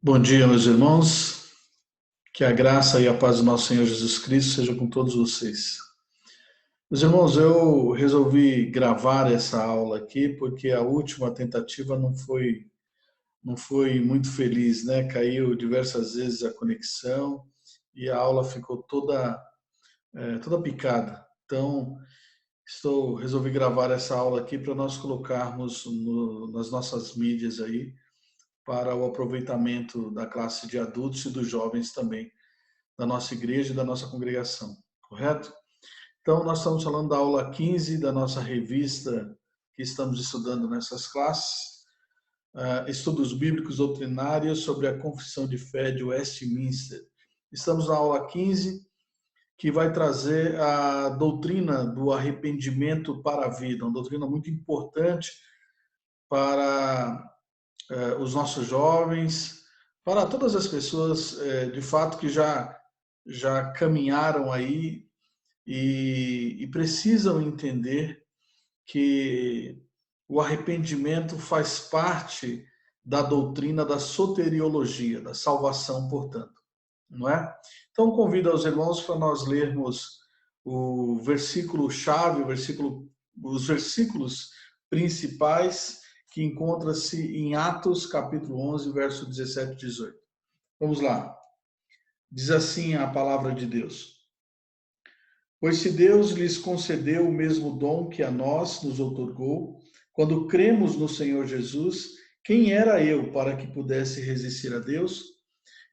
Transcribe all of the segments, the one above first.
Bom dia, meus irmãos. Que a graça e a paz do nosso Senhor Jesus Cristo seja com todos vocês. Meus irmãos, eu resolvi gravar essa aula aqui porque a última tentativa não foi muito feliz, né? Caiu diversas vezes a conexão e a aula ficou toda picada. Então, resolvi gravar essa aula aqui para nós colocarmos nas nossas mídias aí para o aproveitamento da classe de adultos e dos jovens também da nossa igreja e da nossa congregação, correto? Então, nós estamos falando da aula 15 da nossa revista que estamos estudando nessas classes, Estudos Bíblicos Doutrinários sobre a Confissão de Fé de Westminster. Estamos na aula 15, que vai trazer a doutrina do arrependimento para a vida, uma doutrina muito importante para os nossos jovens, para todas as pessoas, de fato, que já caminharam aí e precisam entender que o arrependimento faz parte da doutrina da soteriologia, da salvação, portanto, não é? Então, convido aos irmãos para nós lermos o versículo-chave, os versículos principais que encontra-se em Atos, capítulo 11, verso 17 e 18. Vamos lá. Diz assim a palavra de Deus: Pois se Deus lhes concedeu o mesmo dom que a nós nos outorgou, quando cremos no Senhor Jesus, quem era eu para que pudesse resistir a Deus?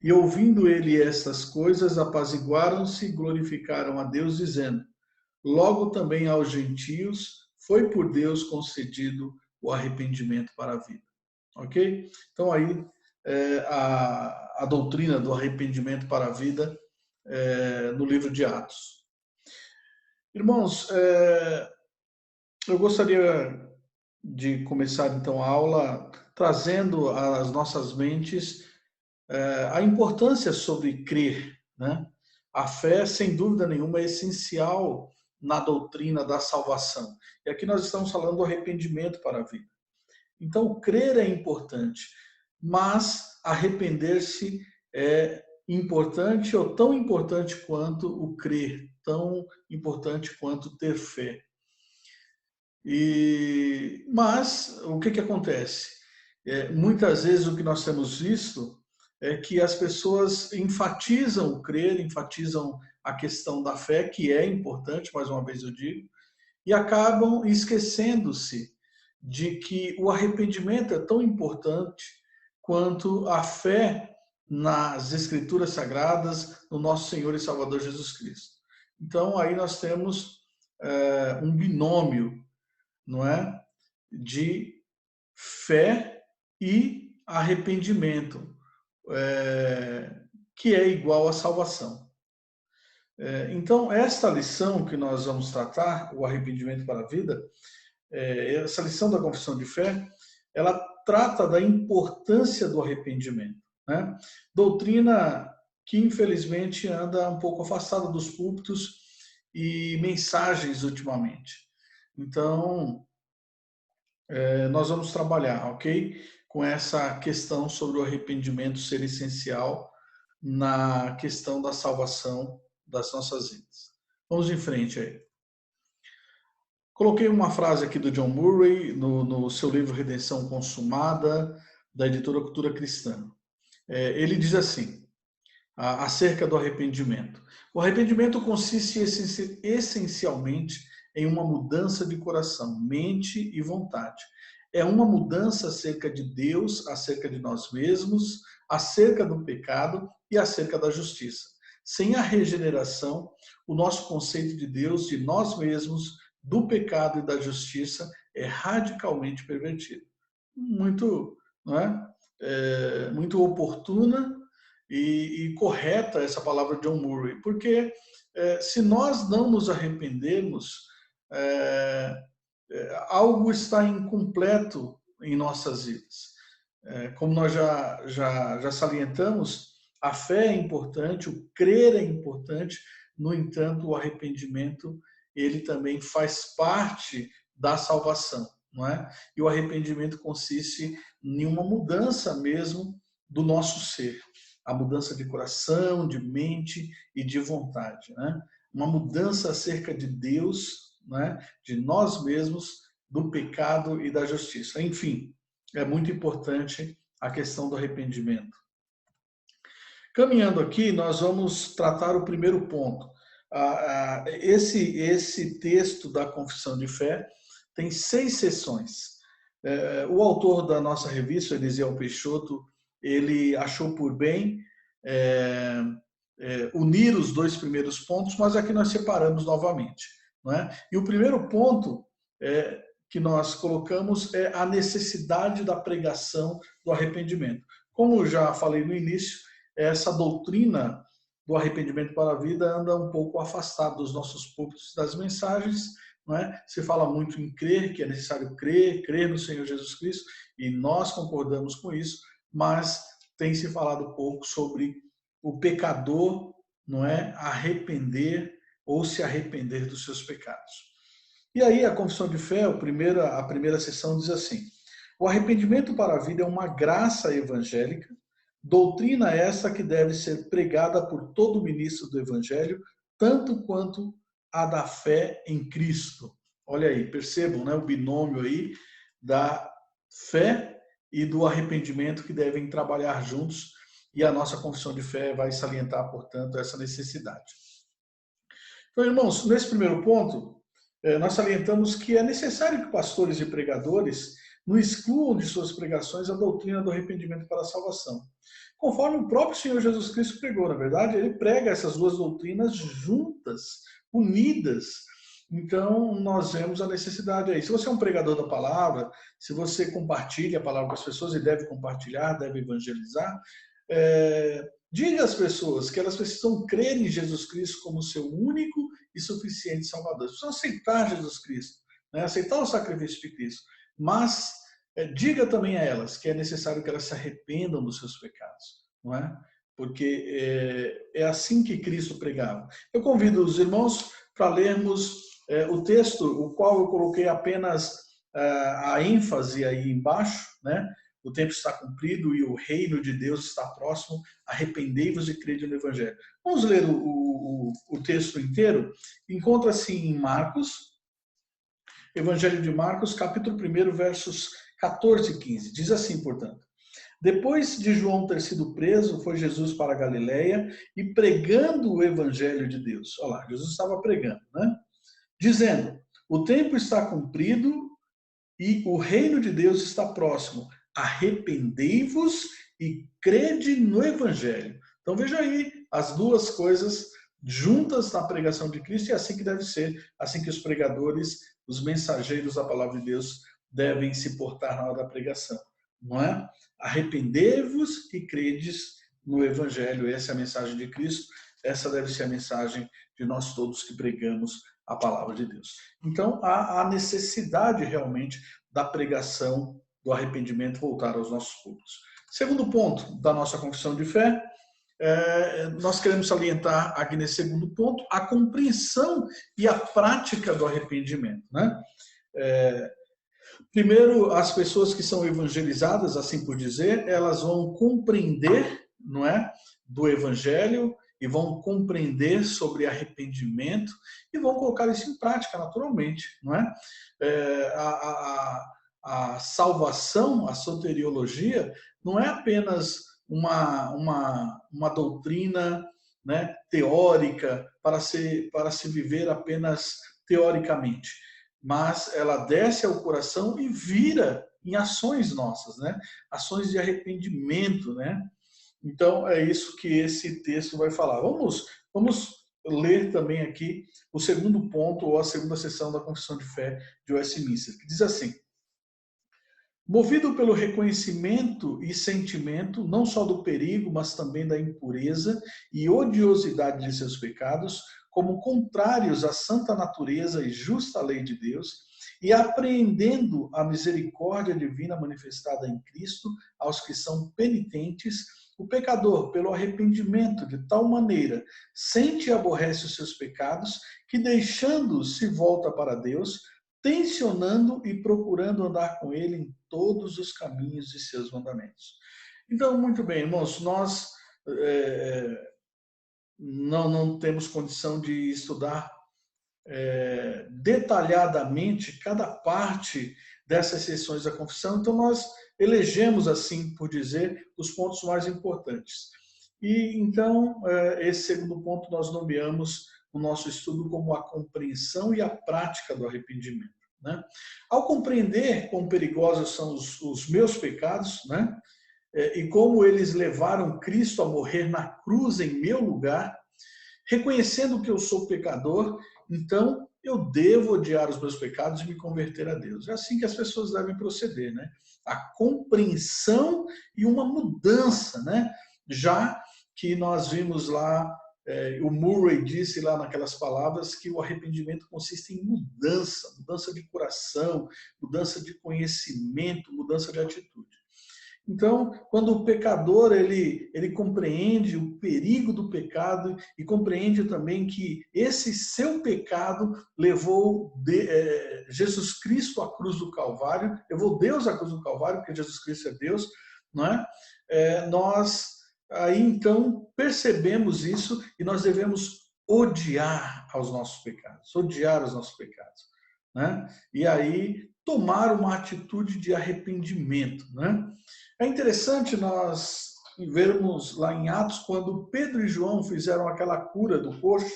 E ouvindo ele estas coisas, apaziguaram-se e glorificaram a Deus, dizendo: Logo também aos gentios foi por Deus concedido o arrependimento para a vida. Ok? Então aí a doutrina do arrependimento para a vida no livro de Atos. Irmãos, eu gostaria de começar então a aula trazendo às nossas mentes a importância sobre crer, né? A fé, sem dúvida nenhuma, é essencial na doutrina da salvação. E aqui nós estamos falando do arrependimento para a vida. Então, crer é importante, mas arrepender-se é importante ou tão importante quanto o crer, tão importante quanto ter fé. Mas o que acontece? Muitas vezes o que nós temos visto é que as pessoas enfatizam o crer, enfatizam a questão da fé, que é importante, mais uma vez eu digo, e acabam esquecendo-se de que o arrependimento é tão importante quanto a fé nas Escrituras Sagradas, no nosso Senhor e Salvador Jesus Cristo. Então, aí nós temos um binômio, não é? De fé e arrependimento, que é igual à salvação. Então, esta lição que nós vamos tratar, o arrependimento para a vida, essa lição da confissão de fé, ela trata da importância do arrependimento, né? Doutrina que, infelizmente, anda um pouco afastada dos púlpitos e mensagens ultimamente. Então, nós vamos trabalhar, ok? Com essa questão sobre o arrependimento ser essencial na questão da salvação das nossas vidas. Vamos em frente aí. Coloquei uma frase aqui do John Murray no seu livro Redenção Consumada, da editora Cultura Cristã. Ele diz assim, acerca do arrependimento: o arrependimento consiste essencialmente em uma mudança de coração, mente e vontade. É uma mudança acerca de Deus, acerca de nós mesmos, acerca do pecado e acerca da justiça. Sem a regeneração, o nosso conceito de Deus, de nós mesmos, do pecado e da justiça é radicalmente pervertido. Muito, não é? Muito oportuna e correta essa palavra de John Murray, porque se nós não nos arrependermos, algo está incompleto em nossas vidas. Como nós já salientamos, a fé é importante, o crer é importante, no entanto, o arrependimento, ele também faz parte da salvação, não é? E o arrependimento consiste em uma mudança mesmo do nosso ser, a mudança de coração, de mente e de vontade, né? Uma mudança acerca de Deus, né? De nós mesmos, do pecado e da justiça. Enfim, é muito importante a questão do arrependimento. Caminhando aqui, nós vamos tratar o primeiro ponto. Esse texto da Confissão de Fé tem 6 sessões. O autor da nossa revista, Elisiel Peixoto, ele achou por bem unir os 2 primeiros pontos, mas aqui nós separamos novamente. Não é? E o primeiro ponto que nós colocamos é a necessidade da pregação do arrependimento. Como já falei no início, essa doutrina do arrependimento para a vida anda um pouco afastada dos nossos púlpitos, das mensagens, não é? Se fala muito em crer, que é necessário crer no Senhor Jesus Cristo, e nós concordamos com isso, mas tem se falado pouco sobre o pecador, não é, arrepender ou se arrepender dos seus pecados. E aí a confissão de fé, a primeira sessão diz assim: o arrependimento para a vida é uma graça evangélica, doutrina essa que deve ser pregada por todo ministro do evangelho, tanto quanto a da fé em Cristo. Olha aí, percebam, né, o binômio aí da fé e do arrependimento que devem trabalhar juntos, e a nossa confissão de fé vai salientar, portanto, essa necessidade. Então, irmãos, nesse primeiro ponto, nós salientamos que é necessário que pastores e pregadores não excluam de suas pregações a doutrina do arrependimento para a salvação. Conforme o próprio Senhor Jesus Cristo pregou, na verdade, ele prega essas 2 doutrinas juntas, unidas. Então, nós vemos a necessidade aí. Se você é um pregador da palavra, se você compartilha a palavra com as pessoas, e deve compartilhar, deve evangelizar, diga às pessoas que elas precisam crer em Jesus Cristo como seu único e suficiente Salvador. Precisam aceitar Jesus Cristo, né? Aceitar o sacrifício de Cristo. Mas diga também a elas que é necessário que elas se arrependam dos seus pecados, não é? Porque é assim que Cristo pregava. Eu convido os irmãos para lermos o texto, o qual eu coloquei apenas a ênfase aí embaixo, né? O tempo está cumprido e o reino de Deus está próximo. Arrependei-vos e crede no Evangelho. Vamos ler o texto inteiro. Encontra-se em Marcos, Evangelho de Marcos, capítulo 1, versos 14 e 15. Diz assim, portanto: depois de João ter sido preso, foi Jesus para a Galileia e pregando o Evangelho de Deus. Olha lá, Jesus estava pregando, né? Dizendo: o tempo está cumprido e o reino de Deus está próximo. Arrependei-vos e crede no Evangelho. Então veja aí as 2 coisas juntas na pregação de Cristo, e é assim que deve ser, assim que os pregadores, os mensageiros da palavra de Deus devem se portar na hora da pregação, não é? Arrependei-vos e credes no Evangelho. Essa é a mensagem de Cristo, essa deve ser a mensagem de nós todos que pregamos a palavra de Deus. Então, há a necessidade realmente da pregação do arrependimento voltar aos nossos púlpitos. Segundo ponto da nossa confissão de fé, nós queremos salientar aqui nesse segundo ponto a compreensão e a prática do arrependimento, né? Primeiro, as pessoas que são evangelizadas, assim por dizer, elas vão compreender, não é, do evangelho, e vão compreender sobre arrependimento e vão colocar isso em prática naturalmente, não é? A salvação, a soteriologia, não é apenas uma doutrina, né, teórica para se viver apenas teoricamente, mas ela desce ao coração e vira em ações nossas, né? Ações de arrependimento, né? Então, é isso que esse texto vai falar. Vamos ler também aqui o segundo ponto, ou a segunda seção da Confissão de Fé de Westminster, que diz assim: movido pelo reconhecimento e sentimento, não só do perigo, mas também da impureza e odiosidade de seus pecados, como contrários à santa natureza e justa lei de Deus, e apreendendo a misericórdia divina manifestada em Cristo aos que são penitentes, o pecador, pelo arrependimento de tal maneira, sente e aborrece os seus pecados, que deixando-os se volta para Deus, tensionando e procurando andar com ele em todos os caminhos de seus mandamentos. Então, muito bem, irmãos, nós não temos condição de estudar detalhadamente cada parte dessas sessões da confissão, então nós elegemos, assim por dizer, os pontos mais importantes. E então, esse segundo ponto nós nomeamos o nosso estudo como a compreensão e a prática do arrependimento. Né? Ao compreender quão perigosos são os meus pecados, né? E como eles levaram Cristo a morrer na cruz em meu lugar, reconhecendo que eu sou pecador, então eu devo odiar os meus pecados e me converter a Deus. É assim que as pessoas devem proceder, né? A compreensão e uma mudança, né? Já que nós vimos lá, o Murray disse lá naquelas palavras que o arrependimento consiste em mudança, mudança de coração, mudança de conhecimento, mudança de atitude. Então, quando o pecador ele compreende o perigo do pecado e compreende também que esse seu pecado levou Jesus Cristo à cruz do Calvário, levou Deus à cruz do Calvário, porque Jesus Cristo é Deus, não é? Nós aí então percebemos isso e nós devemos odiar os nossos pecados, né? E aí tomar uma atitude de arrependimento, né? É interessante nós vermos lá em Atos, quando Pedro e João fizeram aquela cura do coxo,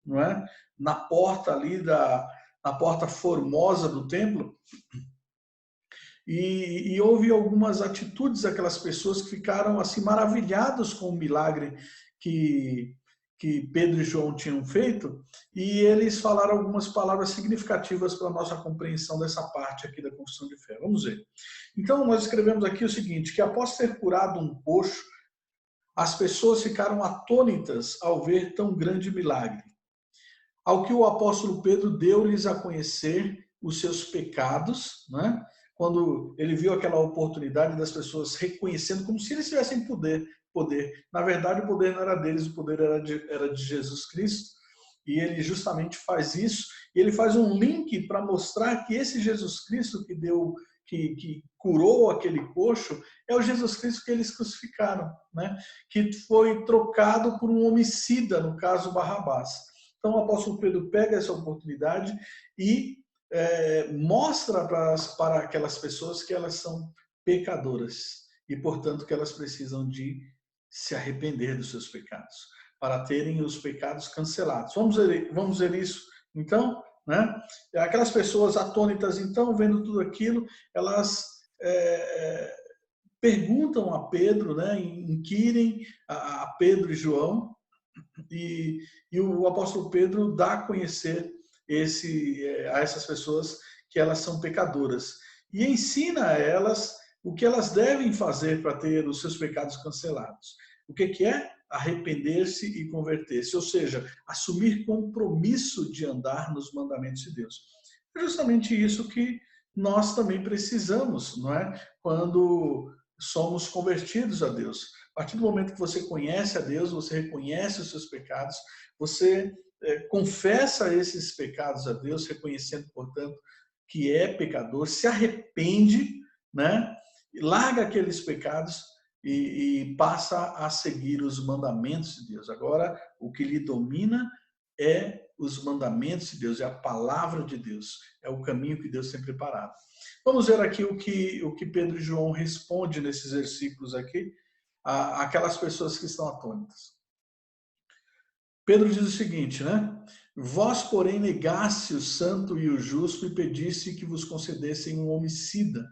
não é? Na porta ali, na porta formosa do templo, e houve algumas atitudes daquelas pessoas que ficaram assim maravilhados com o milagre que, que Pedro e João tinham feito, e eles falaram algumas palavras significativas para a nossa compreensão dessa parte aqui da confissão de fé. Vamos ver. Então, nós escrevemos aqui o seguinte, que após ter curado um coxo, as pessoas ficaram atônitas ao ver tão grande milagre. Ao que o apóstolo Pedro deu-lhes a conhecer os seus pecados, né? Quando ele viu aquela oportunidade das pessoas reconhecendo como se eles tivessem poder. Na verdade, o poder não era deles, o poder era de Jesus Cristo. E ele justamente faz isso. E ele faz um link para mostrar que esse Jesus Cristo que curou aquele coxo é o Jesus Cristo que eles crucificaram, né? Que foi trocado por um homicida, no caso Barrabás. Então o apóstolo Pedro pega essa oportunidade e mostra para aquelas pessoas que elas são pecadoras e, portanto, que elas precisam de se arrepender dos seus pecados, para terem os pecados cancelados. Vamos ver isso, então, né? Aquelas pessoas atônitas, então, vendo tudo aquilo, elas perguntam a Pedro, né? Inquirem a Pedro e João, e o apóstolo Pedro dá a conhecer a essas pessoas que elas são pecadoras e ensina a elas o que elas devem fazer para ter os seus pecados cancelados. O que é? Arrepender-se e converter-se, ou seja, assumir compromisso de andar nos mandamentos de Deus. É justamente isso que nós também precisamos, não é? Quando somos convertidos a Deus. A partir do momento que você conhece a Deus, você reconhece os seus pecados, você confessa esses pecados a Deus, reconhecendo, portanto, que é pecador, se arrepende, né? Larga aqueles pecados e passa a seguir os mandamentos de Deus. Agora, o que lhe domina é os mandamentos de Deus, é a palavra de Deus, é o caminho que Deus tem preparado. Vamos ver aqui o que Pedro e João respondem nesses versículos aqui, aquelas pessoas que estão atônitas. Pedro diz o seguinte, né? Vós, porém, negaste o santo e o justo e pediste que vos concedessem um homicida.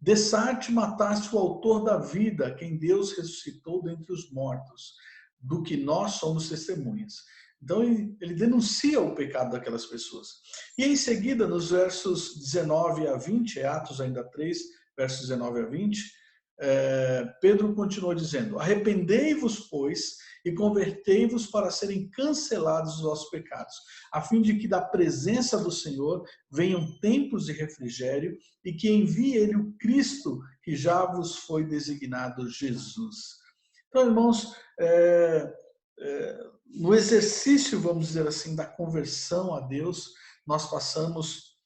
Dessarte mataste o autor da vida, quem Deus ressuscitou dentre os mortos, do que nós somos testemunhas. Então, ele denuncia o pecado daquelas pessoas. E em seguida, nos versos 19 a 20, Atos ainda 3, versos 19 a 20, Pedro continua dizendo, arrependei-vos, pois, e convertei-vos para serem cancelados os vossos pecados, a fim de que da presença do Senhor venham tempos de refrigério e que envie ele o Cristo que já vos foi designado Jesus. Então, irmãos, no exercício, vamos dizer assim, da conversão a Deus, nós passamos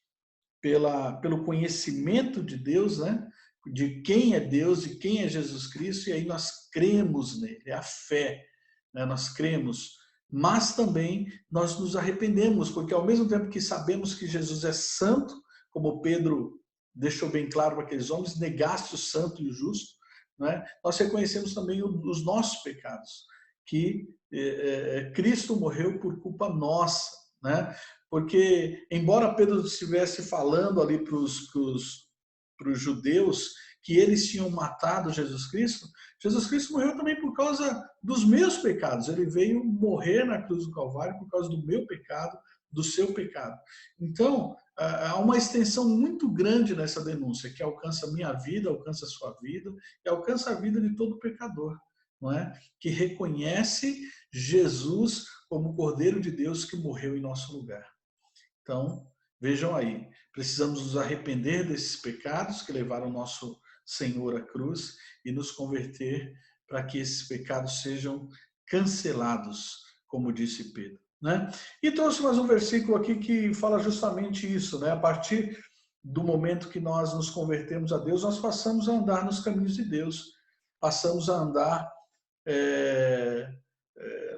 pelo conhecimento de Deus, né? de quem é Deus e quem é Jesus Cristo, e aí nós cremos nele, é a fé, né? Nós cremos, mas também nós nos arrependemos, porque ao mesmo tempo que sabemos que Jesus é santo, como Pedro deixou bem claro para aqueles homens, negaste o santo e o justo, né? Nós reconhecemos também os nossos pecados, que Cristo morreu por culpa nossa, né? Porque, embora Pedro estivesse falando ali para os judeus que eles tinham matado Jesus Cristo morreu também por causa dos meus pecados. Ele veio morrer na cruz do Calvário por causa do meu pecado, do seu pecado. Então, há uma extensão muito grande nessa denúncia, que alcança a minha vida, alcança a sua vida, e alcança a vida de todo pecador, não é? Que reconhece Jesus como o Cordeiro de Deus que morreu em nosso lugar. Então, vejam aí, precisamos nos arrepender desses pecados que levaram o nosso Senhor à cruz e nos converter para que esses pecados sejam cancelados, como disse Pedro, né? E trouxe mais um versículo aqui que fala justamente isso, né? A partir do momento que nós nos convertemos a Deus, nós passamos a andar nos caminhos de Deus, passamos a andar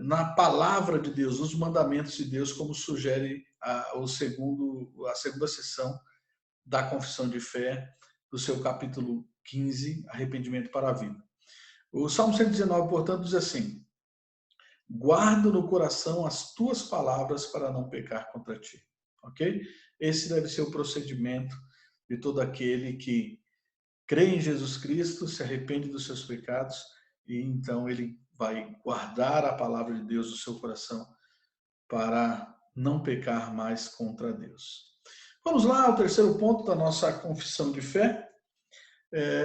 na palavra de Deus, nos mandamentos de Deus, como sugere a segunda sessão da Confissão de Fé, do seu capítulo 15, Arrependimento para a Vida. O Salmo 119, portanto, diz assim: guardo no coração as tuas palavras para não pecar contra ti. Ok? Esse deve ser o procedimento de todo aquele que crê em Jesus Cristo, se arrepende dos seus pecados e então ele vai guardar a palavra de Deus no seu coração para não pecar mais contra Deus. Vamos lá ao terceiro ponto da nossa confissão de fé.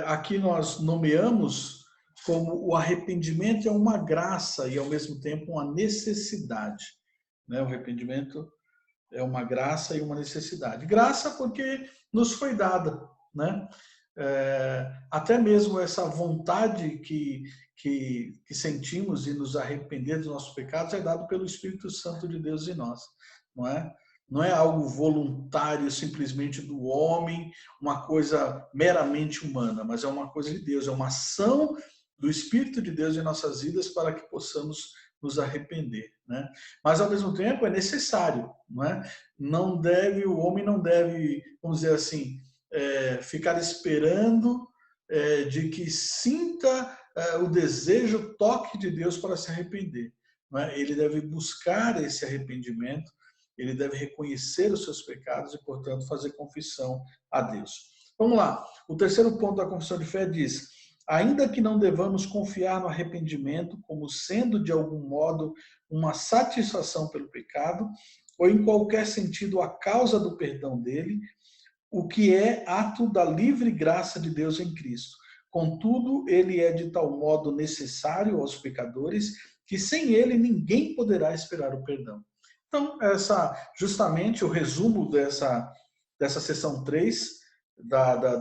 Aqui nós nomeamos como o arrependimento é uma graça e ao mesmo tempo uma necessidade, né? O arrependimento é uma graça e uma necessidade. Graça porque nos foi dada, né? Até mesmo essa vontade que sentimos de nos arrepender dos nossos pecados é dado pelo Espírito Santo de Deus em nós, não é? Não é algo voluntário simplesmente do homem, uma coisa meramente humana, mas é uma coisa de Deus, é uma ação do Espírito de Deus em nossas vidas para que possamos nos arrepender, né? Mas ao mesmo tempo é necessário, não é? O homem não deve, vamos dizer assim, ficar esperando de que sinta o desejo, o toque de Deus para se arrepender, não é? Ele deve buscar esse arrependimento, ele deve reconhecer os seus pecados e, portanto, fazer confissão a Deus. Vamos lá. O terceiro ponto da confissão de fé diz: ainda que não devamos confiar no arrependimento como sendo, de algum modo, uma satisfação pelo pecado, ou em qualquer sentido a causa do perdão dele, o que é ato da livre graça de Deus em Cristo. Contudo, ele é de tal modo necessário aos pecadores que sem ele ninguém poderá esperar o perdão. Então, justamente o resumo dessa sessão 3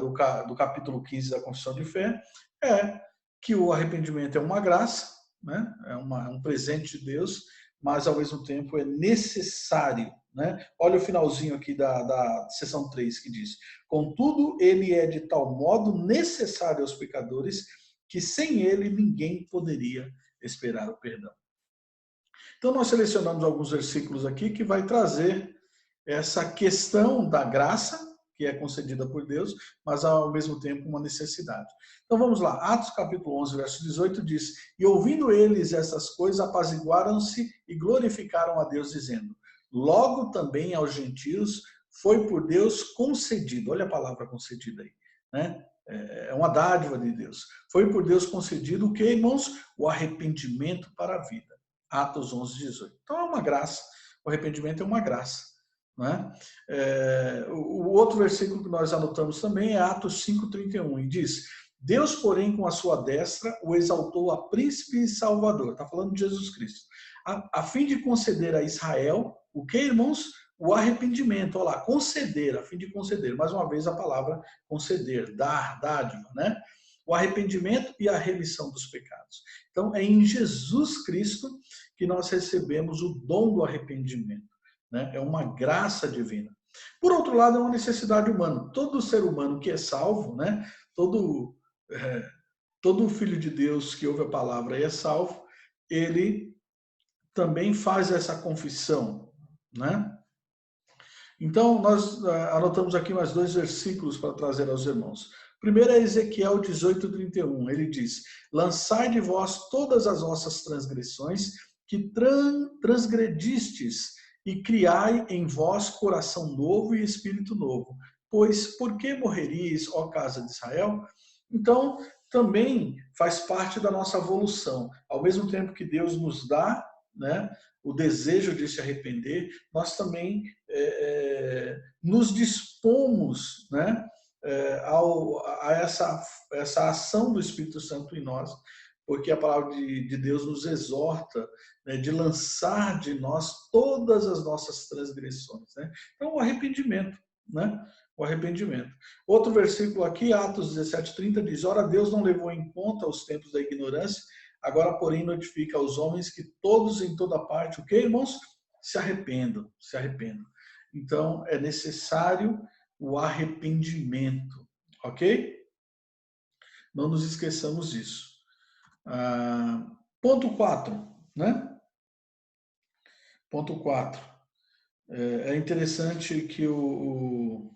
do capítulo 15 da Confissão de Fé é que o arrependimento é uma graça, né? É um presente de Deus, mas ao mesmo tempo é necessário, né? Olha o finalzinho aqui da sessão 3 que diz: contudo, ele é de tal modo necessário aos pecadores que sem ele ninguém poderia esperar o perdão. Então, nós selecionamos alguns versículos aqui que vai trazer essa questão da graça, que é concedida por Deus, mas ao mesmo tempo uma necessidade. Então vamos lá, Atos capítulo 11, verso 18 diz: e ouvindo eles essas coisas, apaziguaram-se e glorificaram a Deus, dizendo: logo também aos gentios foi por Deus concedido. Olha a palavra concedida aí, né? É uma dádiva de Deus. Foi por Deus concedido o que, irmãos? O arrependimento para a vida. Atos 11, 18. Então é uma graça, o arrependimento é uma graça. Né? O outro versículo que nós anotamos também é Atos 5,31, e diz: Deus, porém, com a sua destra, o exaltou a príncipe e salvador. Está falando de Jesus Cristo. A fim de conceder a Israel, o que, irmãos? O arrependimento. Olha lá, conceder, a fim de conceder. Mais uma vez a palavra conceder, dar, dádiva, né? O arrependimento e a remissão dos pecados. Então, é em Jesus Cristo que nós recebemos o dom do arrependimento, né? É uma graça divina. Por outro lado, é uma necessidade humana. Todo ser humano que é salvo, né, todo, todo filho de Deus que ouve a palavra e é salvo, ele também faz essa confissão, né? Então, nós anotamos aqui mais 2 versículos para trazer aos irmãos. Primeiro é Ezequiel 18:31. Ele diz: lançai de vós todas as vossas transgressões, que transgredistes, e criai em vós coração novo e espírito novo. Pois por que morreríeis, ó casa de Israel? Então, também faz parte da nossa evolução. Ao mesmo tempo que Deus nos dá, né, o desejo de se arrepender, nós também nos dispomos, né, a essa ação do Espírito Santo em nós, porque a palavra de Deus nos exorta, né, de lançar de nós todas as nossas transgressões, né? Então, o arrependimento, né? O arrependimento. Outro versículo aqui, Atos 17:30, diz: ora, Deus não levou em conta os tempos da ignorância, agora, porém, notifica aos homens que todos em toda parte, o que, irmãos? Se arrependam, se arrependam. Então, é necessário o arrependimento, ok? Não nos esqueçamos disso. Ponto 4, né? Ponto 4. É interessante que o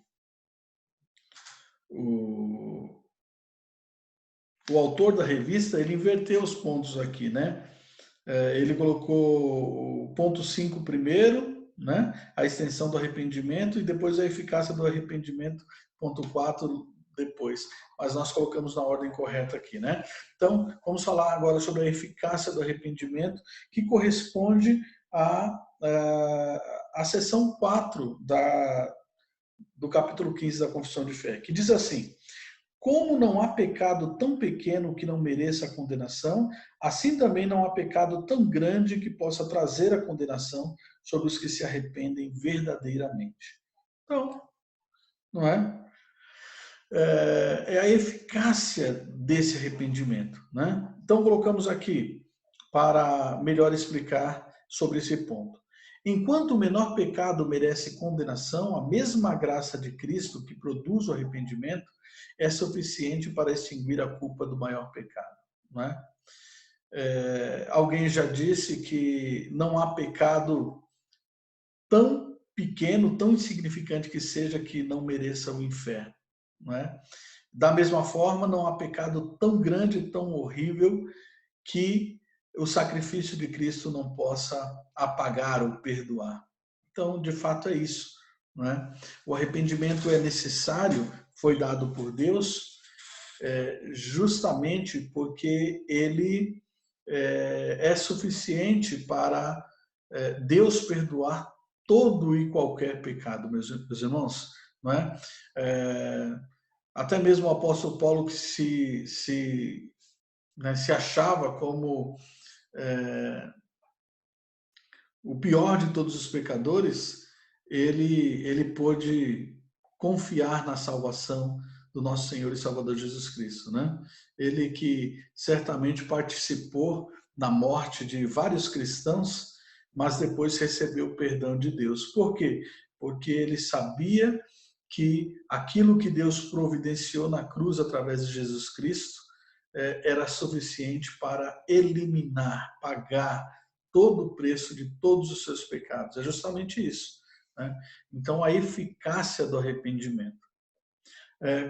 autor da revista, ele inverteu os pontos aqui, né? Ele colocou o ponto 5 primeiro, né? A extensão do arrependimento, e depois a eficácia do arrependimento, ponto 4 depois. Mas nós colocamos na ordem correta aqui, né? Então, vamos falar agora sobre a eficácia do arrependimento, que corresponde à seção 4 do capítulo 15 da Confissão de Fé, que diz assim: como não há pecado tão pequeno que não mereça a condenação, assim também não há pecado tão grande que possa trazer a condenação sobre os que se arrependem verdadeiramente. Então, não é? É a eficácia desse arrependimento, né? Então, colocamos aqui para melhor explicar sobre esse ponto. Enquanto o menor pecado merece condenação, a mesma graça de Cristo que produz o arrependimento é suficiente para extinguir a culpa do maior pecado, não é? Alguém já disse que não há pecado tão pequeno, tão insignificante que seja, que não mereça o inferno, não é? Da mesma forma, não há pecado tão grande, tão horrível, que o sacrifício de Cristo não possa apagar ou perdoar. Então, de fato, é isso, não é? O arrependimento é necessário, foi dado por Deus, justamente porque ele é suficiente para Deus perdoar todo e qualquer pecado, meus irmãos, não é? Até mesmo o apóstolo Paulo, que se achava como o pior de todos os pecadores, ele pôde confiar na salvação do nosso Senhor e Salvador Jesus Cristo, né? Ele que certamente participou na morte de vários cristãos, mas depois recebeu o perdão de Deus. Por quê? Porque ele sabia que aquilo que Deus providenciou na cruz através de Jesus Cristo era suficiente para eliminar, pagar todo o preço de todos os seus pecados. É justamente isso, né? Então, a eficácia do arrependimento.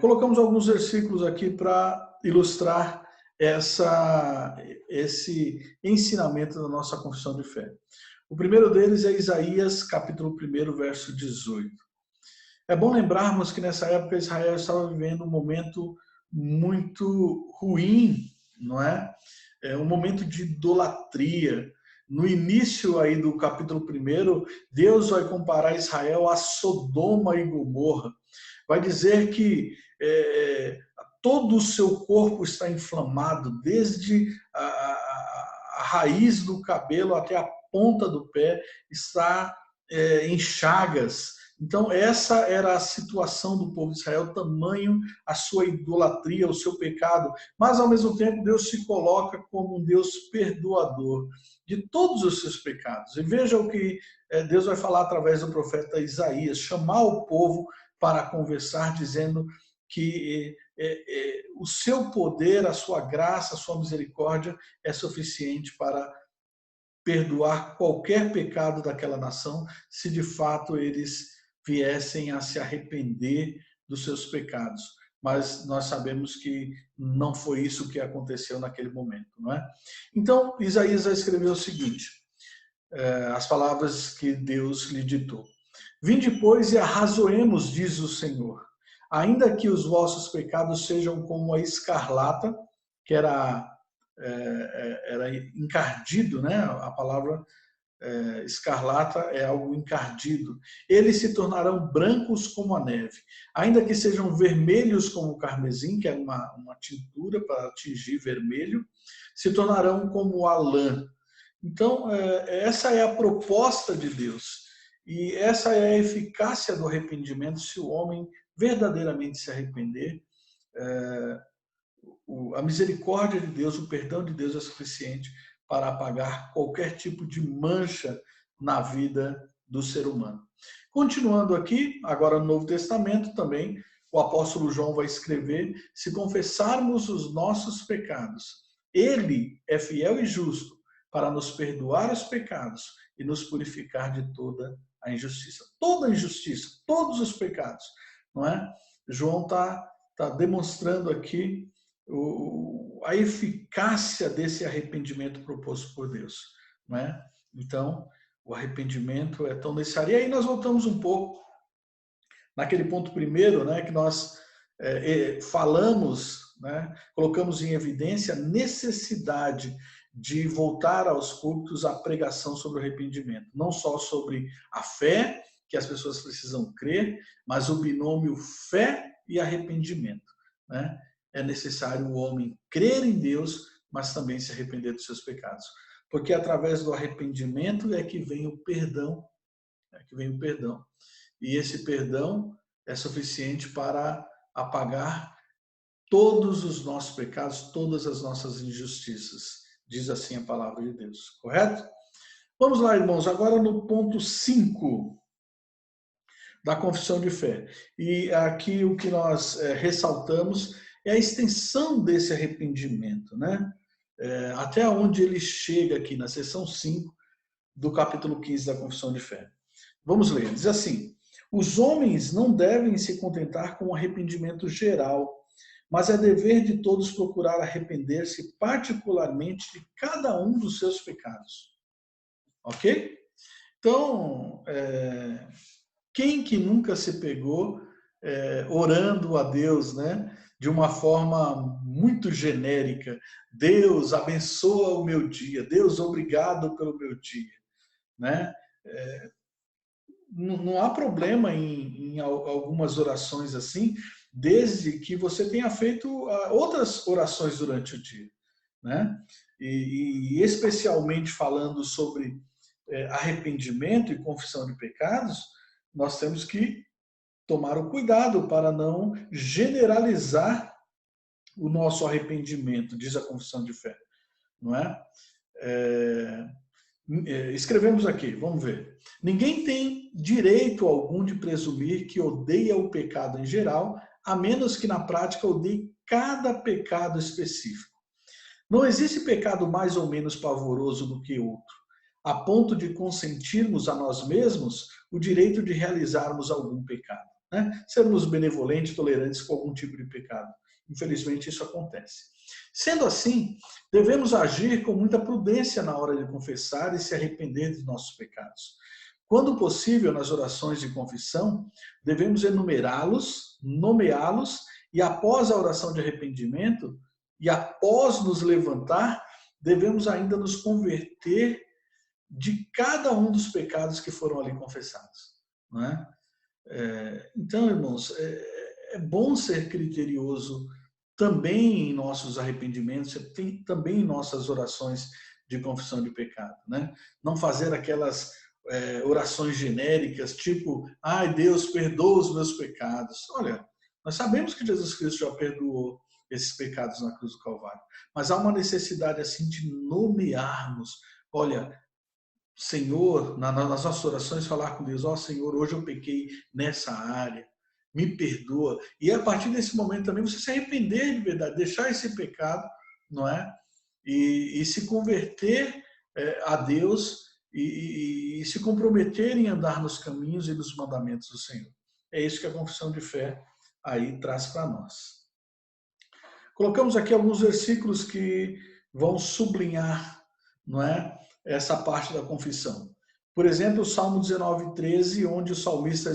Colocamos alguns versículos aqui para ilustrar esse ensinamento da nossa confissão de fé. O primeiro deles é Isaías, capítulo 1, verso 18. É bom lembrarmos que nessa época Israel estava vivendo um momento muito ruim, não é? Um momento de idolatria. No início aí do capítulo 1, Deus vai comparar Israel a Sodoma e Gomorra. Vai dizer que todo o seu corpo está inflamado, desde a raiz do cabelo até a ponta do pé, está em chagas. Então, essa era a situação do povo de Israel, tamanho a sua idolatria, o seu pecado. Mas, ao mesmo tempo, Deus se coloca como um Deus perdoador de todos os seus pecados. E veja o que Deus vai falar através do profeta Isaías, chamar o povo para conversar, dizendo que o seu poder, a sua graça, a sua misericórdia é suficiente para perdoar qualquer pecado daquela nação, se de fato eles viessem a se arrepender dos seus pecados. Mas nós sabemos que não foi isso que aconteceu naquele momento, não é? Então, Isaías vai escrever o seguinte, as palavras que Deus lhe ditou. Vinde, pois, e arrazoemos, diz o Senhor. Ainda que os vossos pecados sejam como a escarlata, que era encardido, né? A palavra escarlata é algo encardido. Eles se tornarão brancos como a neve. Ainda que sejam vermelhos como o carmesim, que é uma tintura para atingir vermelho, se tornarão como a lã. Então, essa é a proposta de Deus. E essa é a eficácia do arrependimento, se o homem verdadeiramente se arrepender. A misericórdia de Deus, o perdão de Deus é suficiente para apagar qualquer tipo de mancha na vida do ser humano. Continuando aqui, agora no Novo Testamento também, o apóstolo João vai escrever: se confessarmos os nossos pecados, ele é fiel e justo para nos perdoar os pecados e nos purificar de toda a injustiça. Toda a injustiça, todos os pecados, não é? João está demonstrando aqui a eficácia desse arrependimento proposto por Deus, não é? Então, o arrependimento é tão necessário. E aí nós voltamos um pouco naquele ponto primeiro, né, que nós falamos, né, colocamos em evidência a necessidade de voltar aos cultos a pregação sobre o arrependimento, não só sobre a fé, que as pessoas precisam crer, mas o binômio fé e arrependimento, né? É necessário o homem crer em Deus, mas também se arrepender dos seus pecados. Porque através do arrependimento é que vem o perdão. E esse perdão é suficiente para apagar todos os nossos pecados, todas as nossas injustiças. Diz assim a palavra de Deus, correto? Vamos lá, irmãos, agora no ponto 5 da confissão de fé. E aqui o que nós ressaltamos é a extensão desse arrependimento, né? Até onde ele chega aqui na seção 5 do capítulo 15 da confissão de fé. Vamos ler, diz assim: os homens não devem se contentar com o arrependimento geral, mas é dever de todos procurar arrepender-se particularmente de cada um dos seus pecados. Ok? Então, quem que nunca se pegou orando a Deus, né? De uma forma muito genérica: Deus, abençoa o meu dia, Deus, obrigado pelo meu dia, né? Não há problema em algumas orações assim, desde que você tenha feito outras orações durante o dia, né? E especialmente falando sobre arrependimento e confissão de pecados, nós temos que tomar o cuidado para não generalizar o nosso arrependimento, diz a confissão de fé, não é? Escrevemos aqui, vamos ver. Ninguém tem direito algum de presumir que odeia o pecado em geral, a menos que na prática odeie cada pecado específico. Não existe pecado mais ou menos pavoroso do que outro, a ponto de consentirmos a nós mesmos o direito de realizarmos algum pecado, né? Sermos benevolentes, tolerantes com algum tipo de pecado. Infelizmente, isso acontece. Sendo assim, devemos agir com muita prudência na hora de confessar e se arrepender de nossos pecados. Quando possível, nas orações de confissão, devemos enumerá-los, nomeá-los, e após a oração de arrependimento, e após nos levantar, devemos ainda nos converter de cada um dos pecados que foram ali confessados, não é? Então, irmãos, é bom ser criterioso também em nossos arrependimentos, também em nossas orações de confissão de pecado, né? Não fazer aquelas orações genéricas, tipo, ai Deus, perdoa os meus pecados. Olha, nós sabemos que Jesus Cristo já perdoou esses pecados na cruz do Calvário, mas há uma necessidade assim de nomearmos, olha, Senhor, nas nossas orações, falar com Deus: ó Senhor, hoje eu pequei nessa área, me perdoa. E a partir desse momento também você se arrepender de verdade, deixar esse pecado, não é? E se converter a Deus e se comprometer em andar nos caminhos e nos mandamentos do Senhor. É isso que a confissão de fé aí traz para nós. Colocamos aqui alguns versículos que vão sublinhar, não é, essa parte da confissão. Por exemplo, o Salmo 19:13, onde o salmista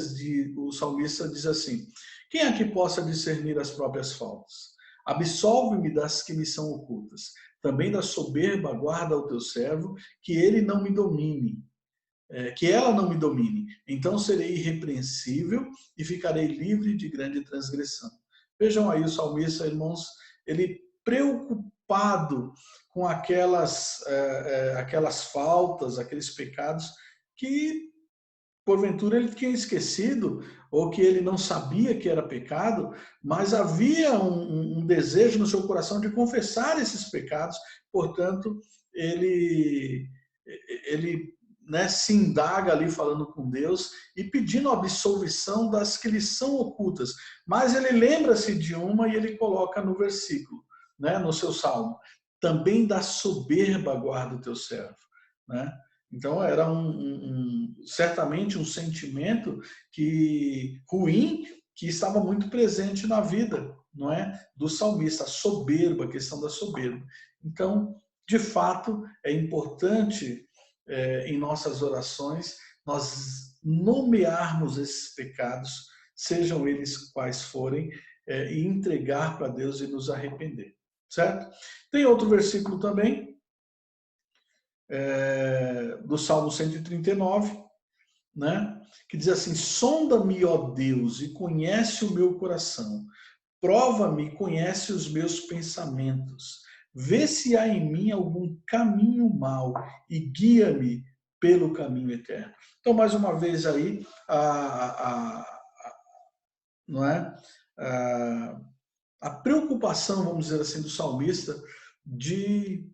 diz assim: quem aqui possa discernir as próprias faltas? Absolve-me das que me são ocultas. Também da soberba guarda o teu servo, que ele não me domine, que ela não me domine. Então serei irrepreensível e ficarei livre de grande transgressão. Vejam aí o salmista, irmãos, ele preocupado com aquelas faltas, aqueles pecados que porventura ele tinha esquecido ou que ele não sabia que era pecado, mas havia um desejo no seu coração de confessar esses pecados. Portanto, ele né, se indaga ali falando com Deus e pedindo absolvição das que lhe são ocultas. Mas ele lembra-se de uma e ele coloca no versículo, né, no seu salmo: também da soberba guarda o teu servo, né? Então era certamente um sentimento ruim que estava muito presente na vida, não é, do salmista, a soberba, a questão da soberba. Então, de fato, é importante em nossas orações nós nomearmos esses pecados, sejam eles quais forem, e entregar para Deus e nos arrepender, certo? Tem outro versículo também, do Salmo 139, né? Que diz assim: sonda-me, ó Deus, e conhece o meu coração, prova-me e conhece os meus pensamentos, vê se há em mim algum caminho mau e guia-me pelo caminho eterno. Então, mais uma vez aí, não é? A preocupação, vamos dizer assim, do salmista de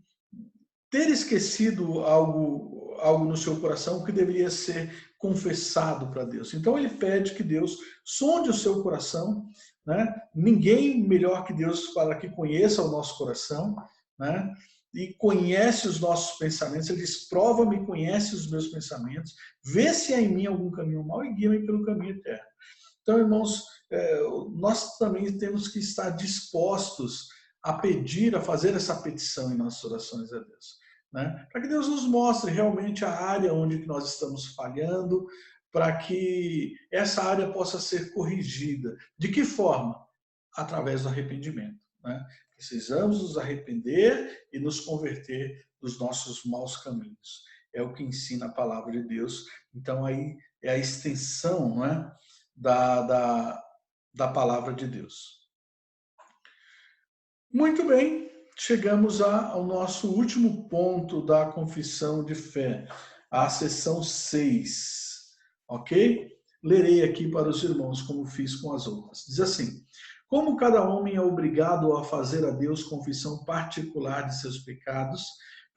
ter esquecido algo no seu coração que deveria ser confessado para Deus. Então ele pede que Deus sonde o seu coração, né? Ninguém melhor que Deus para que conheça o nosso coração, né? E conhece os nossos pensamentos. Ele diz: prova-me, conhece os meus pensamentos, vê se há em mim algum caminho mau e guia-me pelo caminho eterno. Então, irmãos, nós também temos que estar dispostos a pedir, a fazer essa petição em nossas orações a Deus, né? Para que Deus nos mostre realmente a área onde nós estamos falhando, para que essa área possa ser corrigida. De que forma? Através do arrependimento, né? Precisamos nos arrepender e nos converter dos nossos maus caminhos. É o que ensina a palavra de Deus. Então, aí é a extensão, não é? da palavra de Deus. Muito bem, chegamos ao nosso último ponto da confissão de fé, a seção 6, ok? Lerei aqui para os irmãos como fiz com as outras. Diz assim: como cada homem é obrigado a fazer a Deus confissão particular de seus pecados,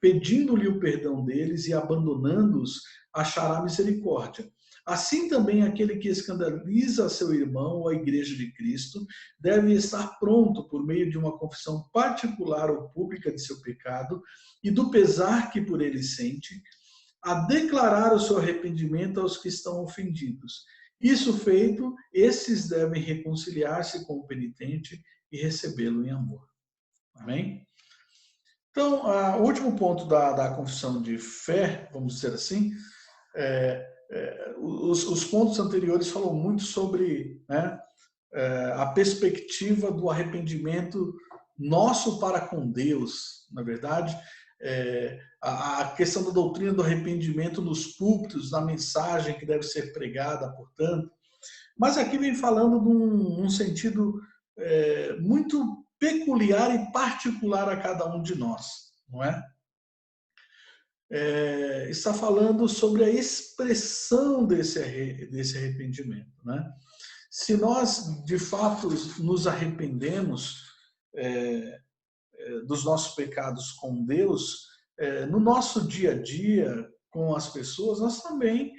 pedindo-lhe o perdão deles e abandonando-os, achará misericórdia. Assim também aquele que escandaliza seu irmão ou a igreja de Cristo deve estar pronto, por meio de uma confissão particular ou pública de seu pecado e do pesar que por ele sente, a declarar o seu arrependimento aos que estão ofendidos. Isso feito, esses devem reconciliar-se com o penitente e recebê-lo em amor. Amém? Então, o último ponto da confissão de fé, vamos dizer assim, os pontos anteriores falam muito sobre, né, a perspectiva do arrependimento nosso para com Deus, na verdade, a questão da doutrina do arrependimento nos púlpitos, na mensagem que deve ser pregada, portanto. Mas aqui vem falando de um sentido muito peculiar e particular a cada um de nós, não é? Está falando sobre a expressão desse arrependimento, né? Se nós, de fato, nos arrependemos dos nossos pecados com Deus, no nosso dia a dia, com as pessoas, nós também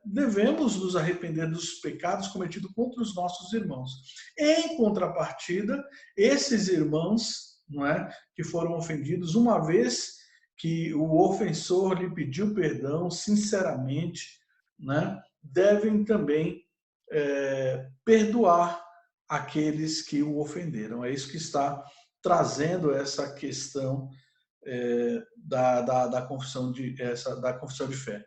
devemos nos arrepender dos pecados cometidos contra os nossos irmãos. Em contrapartida, esses irmãos, não é, que foram ofendidos, uma vez que o ofensor lhe pediu perdão sinceramente, né, devem também perdoar aqueles que o ofenderam. É isso que está trazendo essa questão da confissão de fé.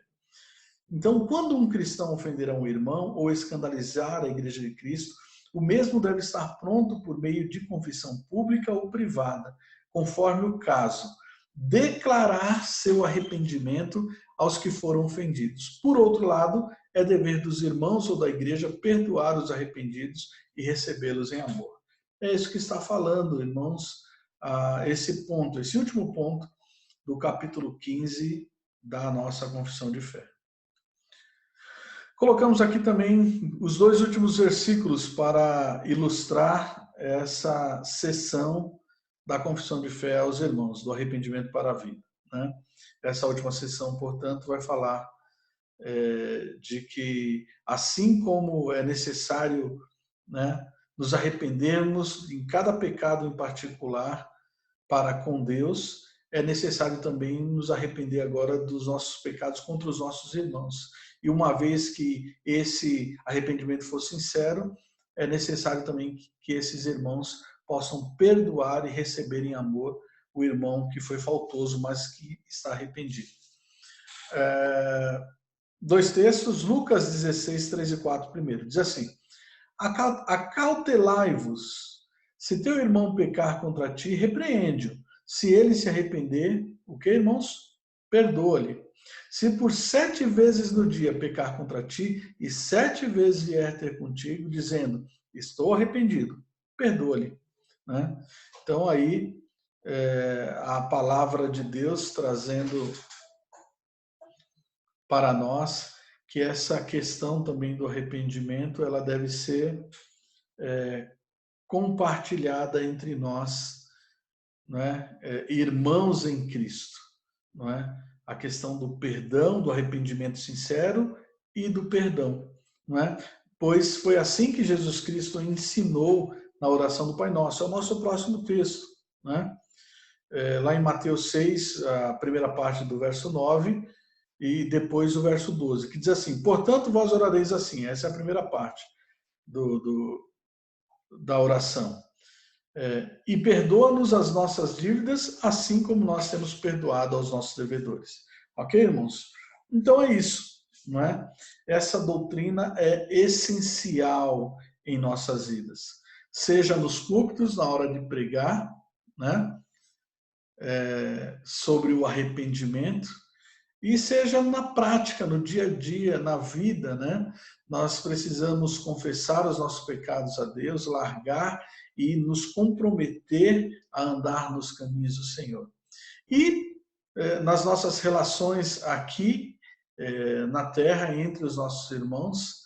Então, quando um cristão ofender a um irmão ou escandalizar a Igreja de Cristo, o mesmo deve estar pronto por meio de confissão pública ou privada, conforme o caso, declarar seu arrependimento aos que foram ofendidos. Por outro lado, é dever dos irmãos ou da Igreja perdoar os arrependidos e recebê-los em amor. É isso que está falando, irmãos, esse último ponto do capítulo 15 da nossa confissão de fé. Colocamos aqui também os 2 últimos versículos para ilustrar essa sessão da confissão de fé aos irmãos, do arrependimento para a vida, né? Essa última sessão, portanto, vai falar de que, assim como é necessário, né, nos arrependermos em cada pecado em particular para com Deus, é necessário também nos arrepender agora dos nossos pecados contra os nossos irmãos. E uma vez que esse arrependimento for sincero, é necessário também que esses irmãos possam perdoar e receber em amor o irmão que foi faltoso, mas que está arrependido. 2 textos, Lucas 16, 3 e 4 primeiro. Diz assim: acautelai-vos, se teu irmão pecar contra ti, repreende-o. Se ele se arrepender, o que, irmãos? Perdoa-lhe. Se por 7 vezes no dia pecar contra ti, e 7 vezes vier ter contigo, dizendo, estou arrependido, perdoa-lhe. Né? Então aí, a palavra de Deus trazendo para nós que essa questão também do arrependimento, ela deve ser compartilhada entre nós, né? Irmãos em Cristo, não é? A questão do perdão, do arrependimento sincero e do perdão, não é? Pois foi assim que Jesus Cristo ensinou na oração do Pai Nosso. É o nosso próximo texto, né? Lá em Mateus 6, a primeira parte do verso 9, e depois o verso 12, que diz assim: portanto, vós orareis assim. Essa é a primeira parte da oração. E perdoa-nos as nossas dívidas, assim como nós temos perdoado aos nossos devedores. Ok, irmãos? Então é isso, não é? Essa doutrina é essencial em nossas vidas. Seja nos púlpitos, na hora de pregar, né? Sobre o arrependimento, e seja na prática, no dia a dia, na vida, né? Nós precisamos confessar os nossos pecados a Deus, largar e nos comprometer a andar nos caminhos do Senhor. E nas nossas relações aqui na terra, entre os nossos irmãos,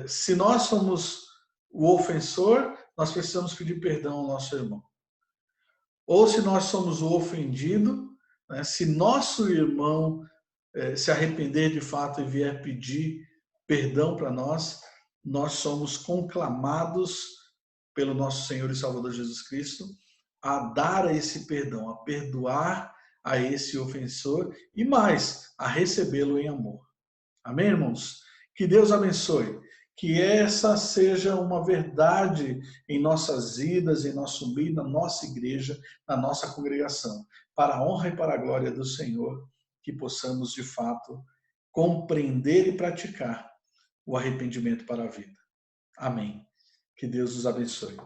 se nós somos o ofensor, nós precisamos pedir perdão ao nosso irmão. Ou se nós somos o ofendido, né, se nosso irmão se arrepender de fato e vier pedir perdão para nós, nós somos conclamados pelo nosso Senhor e Salvador Jesus Cristo a dar esse perdão, a perdoar a esse ofensor e mais, a recebê-lo em amor. Amém, irmãos? Que Deus abençoe. Que essa seja uma verdade em nossas vidas, em nosso meio, na nossa igreja, na nossa congregação, para a honra e para a glória do Senhor, que possamos, de fato, compreender e praticar o arrependimento para a vida. Amém. Que Deus os abençoe.